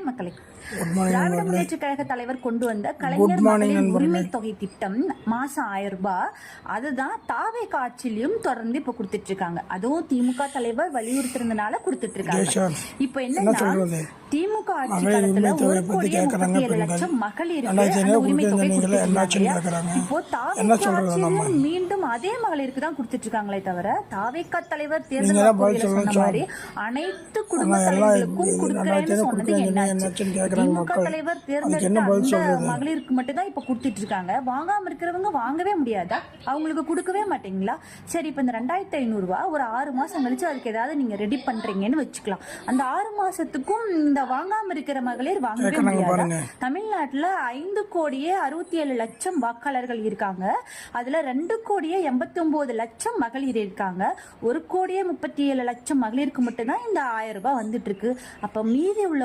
மக்களே, திராவிட முன்னேற்ற கழக தலைவர் கொண்டு வந்த கலைஞர் மகளிர் உரிமை தொகை திட்டம் மாசம் 1000 ரூபாய். அதுதான் தாவேக ஆட்சியிலும் தொடர்ந்து இப்ப கொடுத்துட்டு இருக்காங்க. அதுவும் திமுக தலைவர் வலியுறுத்துறதுனால கொடுத்துட்டு இருக்காங்க. இப்ப என்னன்னா, திமுக ஆட்சி காலத்துல 1,37,00,000 மகளிருக்கு உரிமை தொகை கொடுத்துருக்காங்க. இப்போ தாவேக ஆட்சியிலும் மீண்டும் அதே மகளிருக்கு தான் கொடுத்துட்டு இருக்காங்களே தவிர, தாவேக தலைவர் தேர்தல் வாக்குறுதியில சொன்ன மாதிரி அனைத்து குடும்ப தலைவர்களுக்கும் கொடுக்கறேன்னு சொன்னது என்ன? திமுக தலைவர் தேர்ந்தெடுத்த மகளிருக்கு மட்டும் தான் இப்ப கொடுத்துட்டு இருக்காங்க. வாங்காம இருக்கிறவங்க வாங்கவே முடியாதா? அவங்களுக்கு கொடுக்கவே மாட்டீங்களா? சரி, இப்ப இந்த 2500 ரூபாய் ஒரு 6 மாசம் கழிச்சு அதுக்கு ஏதாவது நீங்க ரெடி பண்றீங்கன்னு வச்சுக்கலாம். அந்த 6 மாசத்துக்கும் இந்த வாங்காம இருக்கிற மகளிர் வாங்கவே முடியாதா? தமிழ்நாட்டுல 5,67,00,000 வாக்காளர்கள் இருக்காங்க. அதுல 2,89,00,000 மகளிர் இருக்காங்க. 1,37,00,000 மகளிருக்கு மட்டும் தான் இந்த 1000 ரூபாய் வந்துட்டு இருக்கு. அப்ப மீதி உள்ள